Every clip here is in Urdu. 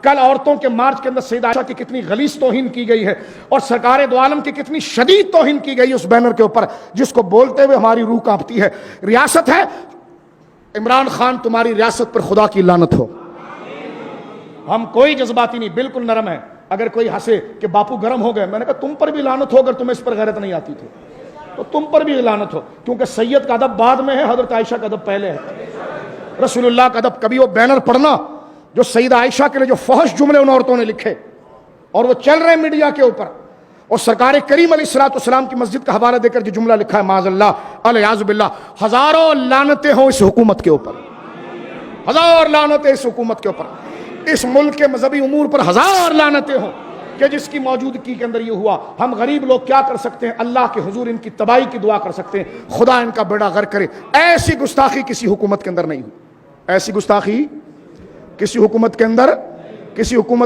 کل عورتوں کے مارچ کے اندر سیدہ عائشہ کی کتنی غلیظ توہین کی گئی ہے اور سرکار دو عالم کی کتنی شدید توہین کی گئی اس بینر کے اوپر جس کو بولتے ہوئے ہماری روح کانپتی ہے. ریاست ہے عمران خان تمہاری ریاست پر خدا کی لعنت ہو. ہم کوئی جذباتی نہیں, بالکل نرم ہے. اگر کوئی ہنسے کہ باپو گرم ہو گئے, میں نے کہا تم پر بھی لعنت ہو, اگر تمہیں اس پر غیرت نہیں آتی تھی تو تم پر بھی لعنت ہو, کیونکہ سید کا ادب بعد میں ہے, حضرت عائشہ کا ادب پہلے ہے. رسول اللہ کا ادب. کبھی وہ بینر پڑھنا جو سیدہ عائشہ کے لیے جو فحش جملے ان عورتوں نے لکھے اور وہ چل رہے ہیں میڈیا کے اوپر, اور سرکار کریم علیہ الصلوۃ والسلام کی مسجد کا حوالہ دے کر جو جملہ لکھا ہے معاذ اللہ الیاذ باللہ, ہزاروں لعنتیں ہوں اس حکومت کے اوپر, ہزار لعنتیں اس حکومت کے اوپر, اس ملک کے مذہبی امور پر ہزار لعنتیں ہوں کہ جس کی موجودگی کے اندر یہ ہوا. ہم غریب لوگ کیا کر سکتے ہیں؟ اللہ کے حضور ان کی تباہی کی دعا کر سکتے ہیں, خدا ان کا بیڑا غرق کرے. ایسی گستاخی کسی حکومت کے اندر نہیں ہوئی, ایسی گستاخی کسی حکومت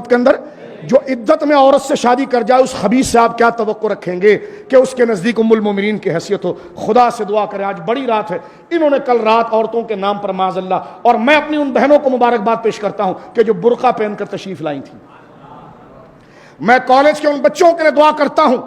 کے اندر جو عدت میں عورت سے شادی کر جائے اس خبیث سے آپ کیا توقع رکھیں گے کہ اس کے نزدیک ام المومنین کی حیثیت ہو. خدا سے دعا کرے. آج بڑی رات ہے. انہوں نے کل رات عورتوں کے نام پر معاذ اللہ, اور میں اپنی ان بہنوں کو مبارکباد پیش کرتا ہوں کہ جو برقع پہن کر تشریف لائی تھیں. میں کالج کے ان بچوں کے لیے دعا کرتا ہوں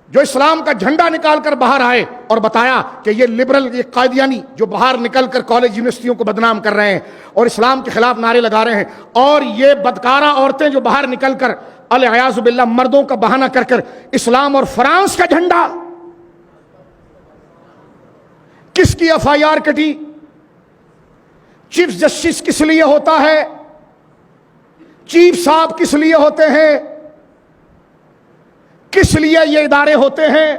جو اسلام کا جھنڈا نکال کر باہر آئے اور بتایا کہ یہ لبرل, یہ قائدیانی جو باہر نکل کر کالج یونیورسٹیوں کو بدنام کر رہے ہیں اور اسلام کے خلاف نعرے لگا رہے ہیں, اور یہ بدکارہ عورتیں جو باہر نکل کر الیاذ باللہ مردوں کا بہانہ کر کر اسلام اور فرانس کا جھنڈا. کس کی ایف آئی آر کٹی؟ چیف جسٹس کس لیے ہوتا ہے؟ چیف صاحب کس لیے ہوتے ہیں؟ کس لیے یہ ادارے ہوتے ہیں؟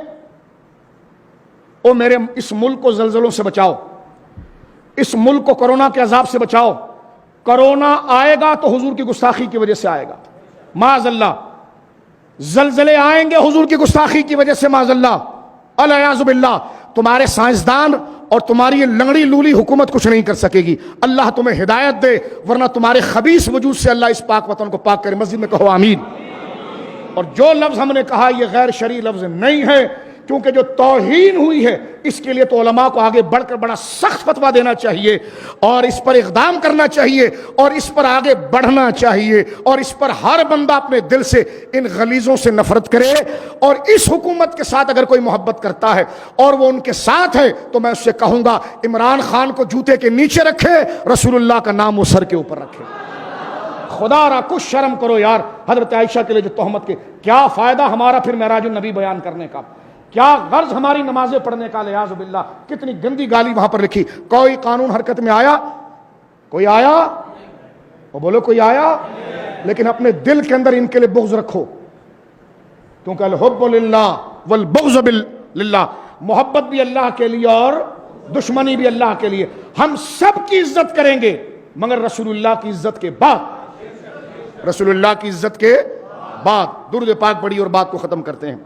او میرے اس ملک کو زلزلوں سے بچاؤ, اس ملک کو کورونا کے عذاب سے بچاؤ. کورونا آئے گا تو حضور کی گستاخی کی وجہ سے آئے گا معاذ اللہ, زلزلے آئیں گے حضور کی گستاخی کی وجہ سے معاذ اللہ الیاذ باللہ. تمہارے سائنسدان اور تمہاری یہ لنگڑی لولی حکومت کچھ نہیں کر سکے گی. اللہ تمہیں ہدایت دے, ورنہ تمہارے خبیث وجود سے اللہ اس پاک وطن کو پاک کرے. مسجد میں کہو آمین. اور جو لفظ ہم نے کہا یہ غیر شرعی لفظ نہیں ہے, کیونکہ جو توہین ہوئی ہے اس کے لیے تو علماء کو آگے بڑھ کر بڑا سخت فتویٰ دینا چاہیے اور اس پر اقدام کرنا چاہیے اور اس پر آگے بڑھنا چاہیے, اور اس پر ہر بندہ اپنے دل سے ان غلیظوں سے نفرت کرے. اور اس حکومت کے ساتھ اگر کوئی محبت کرتا ہے اور وہ ان کے ساتھ ہے تو میں اس سے کہوں گا عمران خان کو جوتے کے نیچے رکھے, رسول اللہ کا نام وہ سر کے اوپر رکھے. خدا را کچھ شرم کرو یار. حضرت عائشہ کے لیے جو تہمت کے, کیا فائدہ ہمارا پھر معراج النبی بیان کرنے کا, کیا غرض ہماری نمازیں پڑھنے کا؟ الیاذ باللہ کتنی گندی گالی وہاں پر لکھی. کوئی قانون حرکت میں آیا؟ کوئی آیا؟ وہ بولو کوئی آیا؟ لیکن اپنے دل کے اندر ان کے لیے بغض رکھو, کیونکہ الحب للہ والبغض للہ, محبت بھی اللہ کے لیے اور دشمنی بھی اللہ کے لیے. ہم سب کی عزت کریں گے مگر رسول اللہ کی عزت کے بعد, رسول اللہ کی عزت کے بعد. درود پاک پڑھی اور بات کو ختم کرتے ہیں.